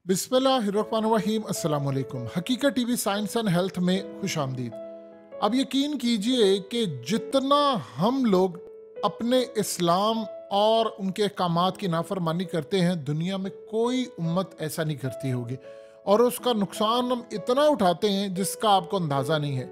बिस्मिल्लाहिर्रहमानिर्रहीम अस्सलाम वालेकुम। हकीकत टीवी साइंस एंड हेल्थ में खुश आमदीद। अब यकीन कीजिए कि जितना हम लोग अपने इस्लाम और उनके अहकामात की नाफरमानी करते हैं, दुनिया में कोई उम्मत ऐसा नहीं करती होगी, और उसका नुकसान हम इतना उठाते हैं जिसका आपको अंदाज़ा नहीं है।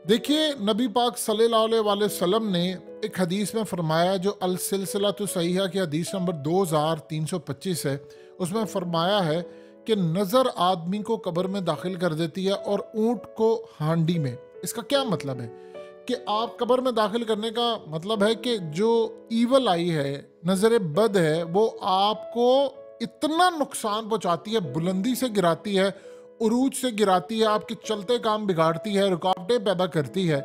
देखिए, नबी पाक सल्लल्लाहु अलैहि वसल्लम ने एक हदीस में फरमाया, जो अल सिलसिलातु सहीहा की हदीस नंबर 2325 है। उसमें फरमाया है कि नज़र आदमी को कब्र में दाखिल कर देती है और ऊंट को हांडी में। इसका क्या मतलब है कि आप कब्र में दाखिल करने का मतलब है कि जो ईवल आई है, नज़र बद है, वो आपको इतना नुकसान पहुंचाती है, बुलंदी से गिराती है, उरूज से गिराती है, आपके चलते काम बिगाड़ती है, रुकावटें पैदा करती है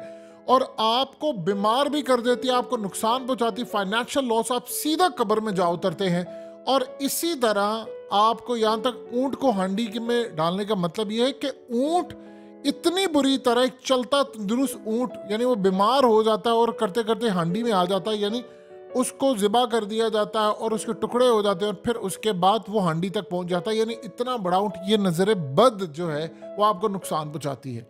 और आपको बीमार भी कर देती है, आपको नुकसान पहुंचाती है, फाइनेंशियल लॉस, आप सीधा कब्र में जा उतरते हैं। और इसी तरह आपको यहाँ तक ऊंट को हांडी में डालने का मतलब यह है कि ऊंट इतनी बुरी तरह, एक चलता तंदुरुस्त ऊंट, यानी वो बीमार हो जाता है और करते करते हांडी में आ जाता है, यानी उसको ज़िबा कर दिया जाता है और उसके टुकड़े हो जाते हैं और फिर उसके बाद वो हांडी तक पहुंच जाता है। यानी इतना बड़ा ऊंट, ये नज़र बद जो है वो आपको नुकसान पहुंचाती है।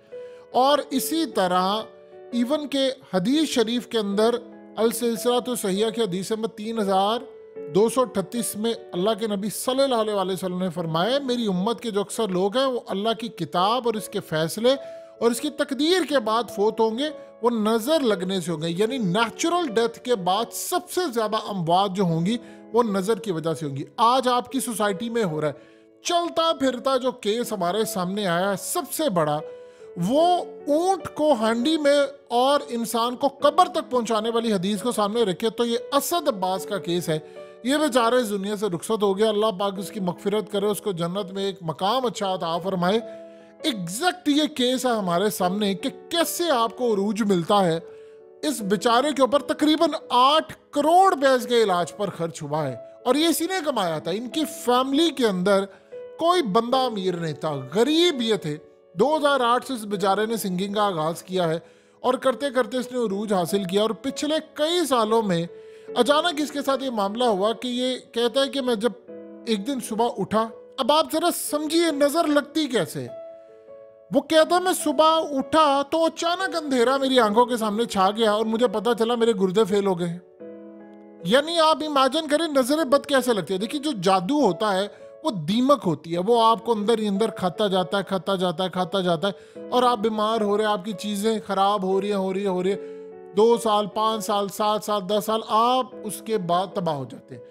और इसी तरह इवन के हदीस शरीफ के अंदर अल सिलसिलातु सहीहा की हदीस नंबर 3238 में अल्लाह के नबी सल्लल्लाहु अलैहि वसल्लम ने फरमाया, मेरी उम्मत के जो अक्सर लोग हैं वो अल्लाह की किताब और इसके फैसले और इसकी तकदीर के बाद फोत होंगे, वो नज़र लगने से होंगे। यानी नेचुरल डेथ के बाद सबसे ज़्यादा अमवात जो होंगी वो नज़र की वजह से होंगी। आज आपकी सोसाइटी में हो रहा है, चलता फिरता जो केस हमारे सामने आया है सबसे बड़ा, वो ऊंट को हांडी में और इंसान को कब्र तक पहुंचाने वाली हदीस को सामने रखे तो ये असद अब्बास का केस है। ये बेचारे इस दुनिया से रुखसत हो गया, अल्लाह पाक उसकी मगफिरत करे, उसको जन्नत में एक मकाम अच्छा अता फरमाए। एग्जैक्ट ये केस है हमारे सामने कि कैसे आपको उरूज मिलता है। इस बेचारे के ऊपर तकरीबन 8 करोड़ रुपए के इलाज पर खर्च हुआ है और ये इसी ने कमाया था। इनकी फैमिली के अंदर कोई बंदा अमीर नहीं था, गरीब ये थे। 2008 से इस बेचारे ने सिंगिंग का आगाज किया है और करते करते इसने उरूज हासिल किया और पिछले कई सालों में अचानक इसके साथ ये मामला हुआ कि ये कहता है कि मैं जब एक दिन सुबह उठा, अब आप जरा समझिए नजर लगती कैसे। वो कहता मैं सुबह उठा तो अचानक अंधेरा मेरी आंखों के सामने छा गया और मुझे पता चला मेरे गुर्दे फेल हो गए। यानी आप इमेजिन करें नजर बद कैसे लगती है। देखिए, जो जादू होता है वो दीमक होती है, वो आपको अंदर ही अंदर खाता जाता है, खाता जाता है, खाता जाता है और आप बीमार हो रहे हैं, आपकी चीजें खराब हो रही है। 2 साल, 5 साल, 7 साल, 10 साल, आप उसके बाद तबाह हो जाते हैं।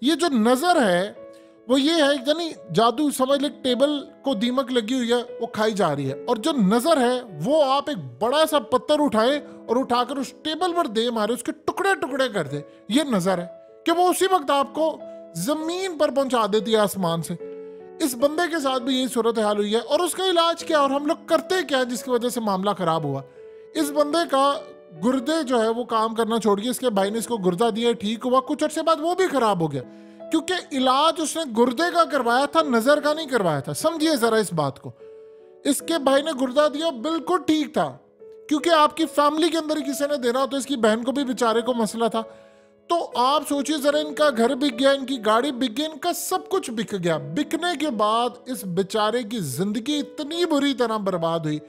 ये जो नजर है वो ये है, यानी जादू समझ ले, टेबल को दीमक लगी हुई है, वो खाई जा रही है, और जो नजर है वो आप एक बड़ा सा पत्थर उठाए और उठाकर उस टेबल पर दे मारे, उसके टुकड़े टुकड़े कर दे। ये नजर है कि वो उसी वक्त आपको जमीन पर पहुंचा देती है आसमान से। इस बंदे के साथ भी यही सूरत हाल हुई है और उसका इलाज क्या और हम लोग करते क्या है जिसकी वजह से मामला खराब हुआ। इस बंदे का गुर्दे जो है वो काम करना छोड़ गया, इसके भाई ने इसको गुर्दा दिया, ठीक हुआ, कुछ अर्से बाद वो भी खराब हो गया क्योंकि इलाज उसने गुर्दे का करवाया था, नजर का नहीं करवाया था। समझिए जरा इस बात को। इसके भाई ने गुर्दा दिया, बिल्कुल ठीक था, क्योंकि आपकी फैमिली के अंदर किसी ने देना, तो इसकी बहन को भी बेचारे को मसला था। तो आप सोचिए जरा, इनका घर बिक गया, इनकी गाड़ी बिक गई, इनका सब कुछ बिक गया। बिकने के बाद इस बेचारे की जिंदगी इतनी बुरी तरह बर्बाद हुई।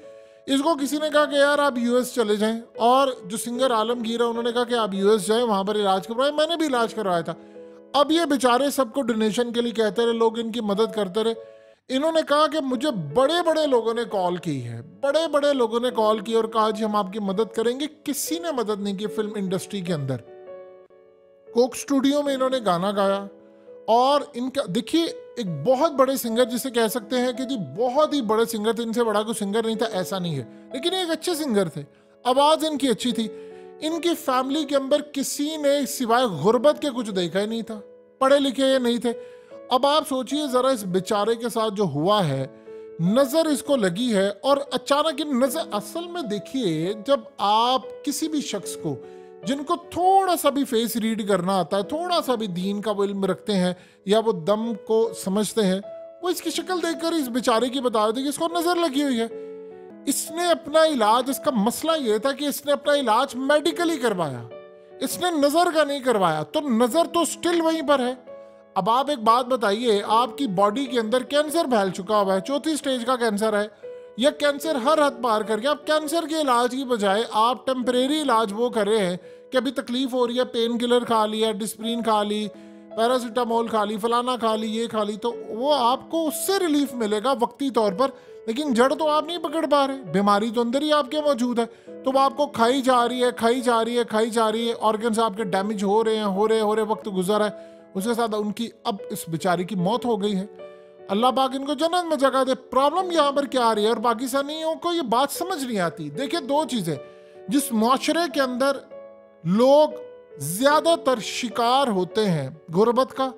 इसको किसी ने कहा कि यार आप यूएस चले जाएं, और जो सिंगर आलमगीर है उन्होंने कहा कि आप यूएस जाएं, वहां पर इलाज करवाएं। मैंने भी इलाज करवाया था। अब ये बेचारे सबको डोनेशन के लिए कहते रहे, लोग इनकी मदद करते रहे। इन्होंने कहा कि मुझे बड़े बड़े लोगों ने कॉल की है, बड़े बड़े लोगों ने कॉल की और कहा जी हम आपकी मदद करेंगे। किसी ने मदद नहीं की। फिल्म इंडस्ट्री के अंदर कोक स्टूडियो में इन्होंने गाना गाया और इनका देखिए, एक बहुत बड़े सिंगर जिसे कह सकते हैं कि जी बहुत ही बड़े सिंगर थे, इनसे बड़ा कोई सिंगर नहीं था, ऐसा नहीं है, लेकिन एक अच्छे सिंगर थे, आवाज इनकी अच्छी थी। इनकी फैमिली के अंदर किसी ने सिवाय गुर्बत के कुछ देखा ही नहीं था, पढ़े लिखे ये नहीं थे। अब आप सोचिए जरा इस बेचारे के साथ जो हुआ है, नजर इसको लगी है और अचानक इन नजर, असल में देखिए जब आप किसी भी शख्स को, जिनको थोड़ा सा भी फेस रीड करना आता है, थोड़ा सा भी दीन का वो इल्म रखते हैं या वो दम को समझते हैं, वो इसकी शक्ल देखकर इस बेचारे की बता देते कि इसको नजर लगी हुई है। इसने अपना इलाज, इसका मसला ये था कि इसने अपना इलाज मेडिकली करवाया, इसने नजर का नहीं करवाया, तो नजर तो स्टिल वहीं पर है। अब आप एक बात बताइए, आपकी बॉडी के अंदर कैंसर फैल चुका हुआ है, 4थी स्टेज का कैंसर है, यह कैंसर हर हद पार करके आप कैंसर के इलाज की बजाय आप टेम्परेरी इलाज वो कर रहे हैं कि अभी तकलीफ हो रही है, पेन किलर खा लिया, डिस्प्रिन खा ली, पैरासीटामोल खा ली, फलाना खा ली, ये खा ली, तो वो आपको उससे रिलीफ मिलेगा वक्ती तौर पर, लेकिन जड़ तो आप नहीं पकड़ पा रहे, बीमारी तो अंदर ही आपके मौजूद है। तो वो आपको खाई जा रही है, खाई जा रही है, खाई जा रही है, ऑर्गन्स आपके डैमेज हो रहे हैं, हो रहे वक्त गुजर है, उसके साथ उनकी अब इस बेचारी की मौत हो गई है। अल्लाह पाक इनको जन्नत में जगह दे। प्रॉब्लम यहाँ पर क्या आ रही है, और पाकिस्तानियों को ये बात समझ नहीं आती। देखिए, दो चीजें, जिस मुआशरे के अंदर लोग ज्यादातर शिकार होते हैं गुर्बत का,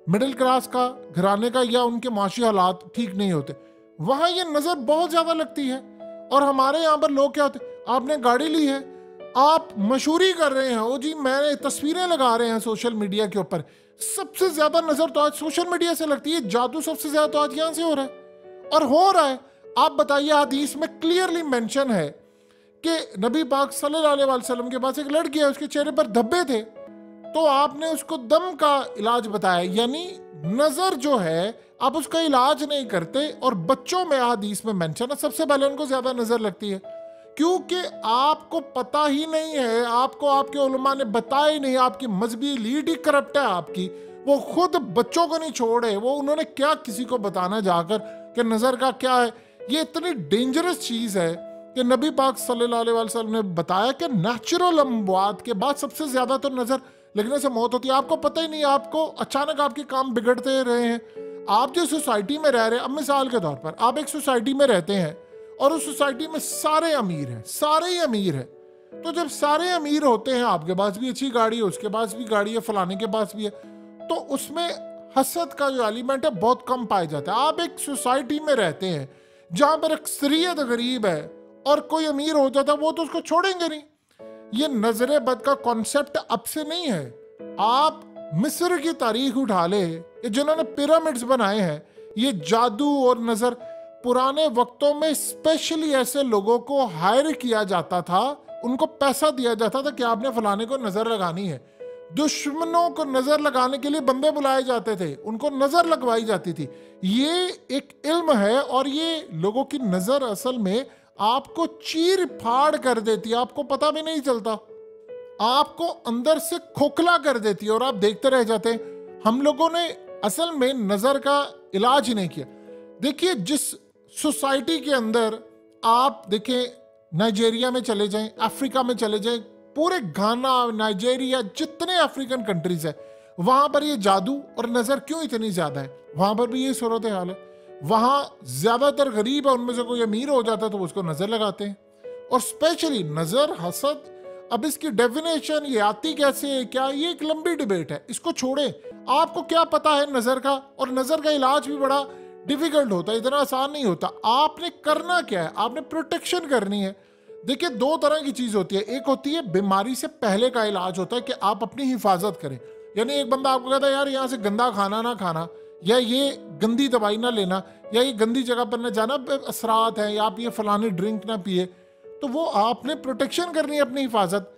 मिडिल क्लास का, घराने का, या उनके माशी हालात ठीक नहीं होते, वहां ये नजर बहुत ज्यादा लगती है। और हमारे यहाँ पर लोग क्या होते, आपने गाड़ी ली है, आप मशहूरी कर रहे हैं, ओ जी मैंने तस्वीरें लगा रहे हैं सोशल मीडिया के ऊपर, सबसे ज्यादा नजर तो आज सोशल मीडिया से लगती है, जादू सबसे ज्यादा तो आज यहां से हो रहा है। और हो रहा है, आप बताइए, हदीस में क्लियरली मेंशन है कि नबी पाक सल्लल्लाहु अलैहि वसल्लम के पास एक लड़की है, उसके चेहरे पर धब्बे थे, तो आपने उसको दम का इलाज बताया। यानी नजर जो है आप उसका इलाज नहीं करते, और बच्चों में हदीस में मेंशन है सबसे पहले उनको ज्यादा नजर लगती है, क्योंकि आपको पता ही नहीं है, आपको आपके उलमा ने बताया ही नहीं, आपकी मजहबी लीड ही करप्ट है आपकी, वो खुद बच्चों को नहीं छोड़े, वो उन्होंने क्या किसी को बताना जाकर कि नजर का क्या है। ये इतनी डेंजरस चीज है कि नबी पाक सल्लल्लाहु अलैहि वसल्लम ने बताया कि नेचुरल अमवात के बाद सबसे ज्यादा तो नजर लगने से मौत होती है। आपको पता ही नहीं, आपको अचानक आपके काम बिगड़ते रहे हैं। आप जो सोसाइटी में रह रहे हैं, अब मिसाल के तौर पर आप एक सोसाइटी में रहते हैं और उस सोसाइटी में सारे अमीर हैं, सारे ही अमीर हैं, तो जब सारे अमीर होते हैं, आपके पास भी अच्छी गाड़ी है, उसके पास भी गाड़ी है, फलाने के पास भी है, तो उसमें हसद का जो एलिमेंट है बहुत कम पाया जाता है। आप एक सोसाइटी में रहते हैं जहां पर अक्सरियत गरीब है और कोई अमीर हो जाता है, वो तो उसको छोड़ेंगे नहीं। ये नजर बद का कॉन्सेप्ट अब से नहीं है। आप मिस्र की तारीख उठा ले, जिन्होंने पिरामिड्स बनाए हैं, ये जादू और नजर, पुराने वक्तों में स्पेशली ऐसे लोगों को हायर किया जाता था, उनको पैसा दिया जाता था कि आपने फलाने को नजर लगानी है। दुश्मनों को नजर लगाने के लिए बंदे बुलाए जाते थे, उनको नजर लगवाई जाती थी। ये एक इल्म है, और ये लोगों की नजर असल में आपको चीर फाड़ कर देती है, आपको पता भी नहीं चलता, आपको अंदर से खोखला कर देती है और आप देखते रह जाते हैं। हम लोगों ने असल में नजर का इलाज ही नहीं किया। देखिए, जिस सोसाइटी के अंदर आप देखें, नाइजीरिया में चले जाएं, अफ्रीका में चले जाएं, पूरे घाना, नाइजीरिया, जितने अफ्रीकन कंट्रीज है, वहां पर ये जादू और नजर क्यों इतनी ज्यादा है? वहां पर भी ये सूरत हाल है। वहां ज्यादातर गरीब है, उनमें से कोई अमीर हो जाता है तो उसको नजर लगाते हैं। और स्पेशली नजर, हसद, अब इसकी डेफिनेशन ये आती कैसे है, क्या, ये एक लंबी डिबेट है, इसको छोड़े। आपको क्या पता है नजर का? और नजर का इलाज भी बड़ा डिफिकल्ट होता है, इतना आसान नहीं होता। आपने करना क्या है? आपने प्रोटेक्शन करनी है। देखिए, दो तरह की चीज होती है। एक होती है बीमारी से पहले का इलाज होता है कि आप अपनी हिफाजत करें। यानी एक बंदा आपको कहता है यार यहाँ से गंदा खाना ना खाना, या ये गंदी दवाई ना लेना, या ये गंदी जगह पर ना जाना, असरात हैं, या आप ये फलाने ड्रिंक ना पिए, तो वो आपने प्रोटेक्शन करनी है, अपनी हिफाजत।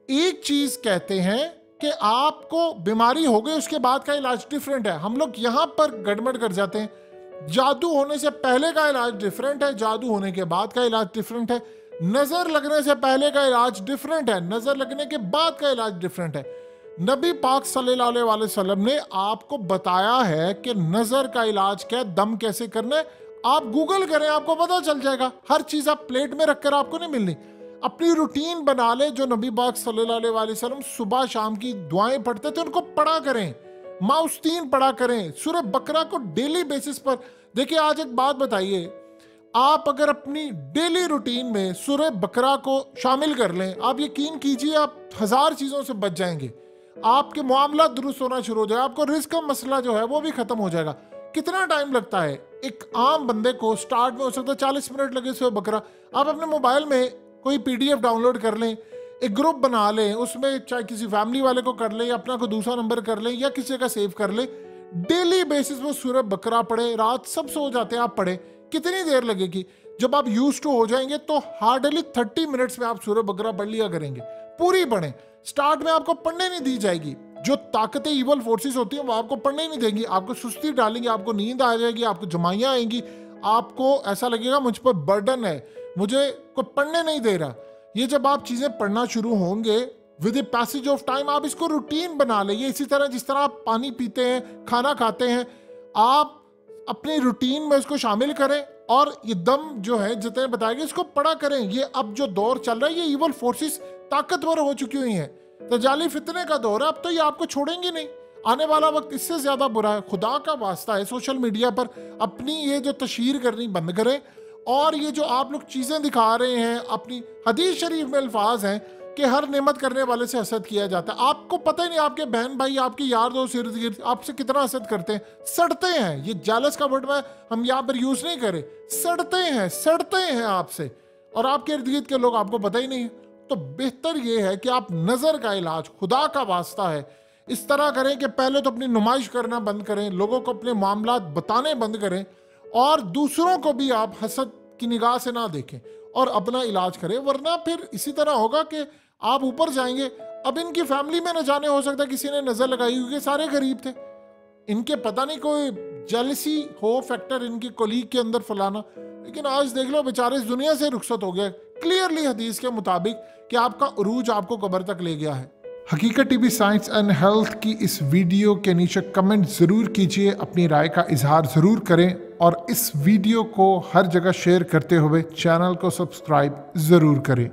एक चीज कहते हैं कि आपको बीमारी हो गई, उसके बाद का इलाज डिफरेंट है। हम लोग यहाँ पर गड़बड़ कर जाते हैं। जादू होने से पहले का इलाज डिफरेंट है, जादू होने के बाद का इलाज डिफरेंट है। नजर लगने से पहले का इलाज डिफरेंट है, नजर लगने के बाद का इलाज डिफरेंट है। नबी पाक सल्लल्लाहु अलैहि वसल्लम ने आपको बताया है कि नजर का इलाज क्या है, दम कैसे करना है। आप गूगल करें, आपको पता चल जाएगा। हर चीज आप प्लेट में रखकर आपको नहीं मिलनी। अपनी रूटीन बना ले, जो नबी पाक सल्लल्लाहु अलैहि वसल्लम सुबह शाम की दुआएं पढ़ते थे, उनको पढ़ा करें। माउस्तीन पढ़ा करें, सूरह बकरा को डेली बेसिस पर। देखिए, आज एक बात बताइए, आप अगर अपनी डेली रूटीन में सूरह बकरा को शामिल कर लें, आप यकीन कीजिए आप 1000 चीजों से बच जाएंगे। आपके मामला दुरुस्त होना शुरू हो जाएगा, आपको रिस्क का मसला जो है वो भी खत्म हो जाएगा। कितना टाइम लगता है एक आम बंदे को? स्टार्ट में हो सकता है 40 मिनट लगे सूरह बकरा। आप अपने मोबाइल में कोई PDF डाउनलोड कर लें, एक ग्रुप बना लें, उसमें चाहे किसी फैमिली वाले को कर लें, या अपना कोई दूसरा नंबर कर लें, या किसी का सेव कर लें। डेली बेसिस पे सूरह बकरा पढ़े, रात सब सो जाते हैं आप पढ़े। कितनी देर लगेगी? जब आप यूज्ड टू हो जाएंगे तो हार्डली 30 मिनट्स में आप सूरह बकरा पढ़ लिया करेंगे। पूरी पढ़ें, स्टार्ट में आपको पढ़ने नहीं दी जाएगी। जो ताकतें इवल फोर्सेस होती हैं वो आपको पढ़ने ही नहीं देंगी, आपको सुस्ती डालेंगी, आपको नींद आ जाएगी, आपको जमाइयाँ आएंगी, आपको ऐसा लगेगा मुझ पर बर्डन है, मुझे कोई पढ़ने नहीं दे रहा। ये जब आप चीज़ें पढ़ना शुरू होंगे with the passage of time, आप इसको रूटीन बना लेंगे। इसी तरह जिस तरह आप पानी पीते हैं, खाना खाते हैं, आप अपनी रूटीन में इसको शामिल करें और ये दम जो है जितने बताएंगे इसको पढ़ा करें। ये अब जो दौर चल रहा है ये इवल फोर्सेस ताकतवर हो चुकी हुई हैं, तजाली फितने का दौर है। अब तो ये आपको छोड़ेंगे नहीं, आने वाला वक्त इससे ज्यादा बुरा है। खुदा का वास्ता है सोशल मीडिया पर अपनी ये जो तशहीर करनी बंद करें, और ये जो आप लोग चीजें दिखा रहे हैं, अपनी हदीस शरीफ में अल्फाज हैं कि हर नेमत करने वाले से हसद किया जाता है। आपको पता ही नहीं आपके बहन भाई, आपके यार दोस्त इर्द गिर्द आपसे कितना हसद करते हैं, सड़ते हैं। ये जेलस का वर्ड हम यहाँ पर यूज नहीं करें, सड़ते हैं आपसे, और आपके इर्द गिर्द के लोग आपको पता ही नहीं है। तो बेहतर ये है कि आप नजर का इलाज, खुदा का वास्ता है, इस तरह करें कि पहले तो अपनी नुमाइश करना बंद करें, लोगों को अपने मामलात बताने बंद करें, और दूसरों को भी आप हसद की निगाह से ना देखें और अपना इलाज करें। वरना फिर इसी तरह होगा कि आप ऊपर जाएंगे। अब इनकी फैमिली में न जाने हो सकता किसी ने नजर लगाई, क्योंकि सारे गरीब थे, इनके पता नहीं कोई जेलसी हो फैक्टर इनकी कोलीग के अंदर फलाना। लेकिन आज देख लो बेचारे इस दुनिया से रुखसत हो गया, क्लियरली हदीस के मुताबिक कि आपका उरूज आपको कब्र तक ले गया है। हकीकत टीवी साइंस एंड हेल्थ की इस वीडियो के नीचे कमेंट ज़रूर कीजिए, अपनी राय का इजहार ज़रूर करें, और इस वीडियो को हर जगह शेयर करते हुए चैनल को सब्सक्राइब ज़रूर करें।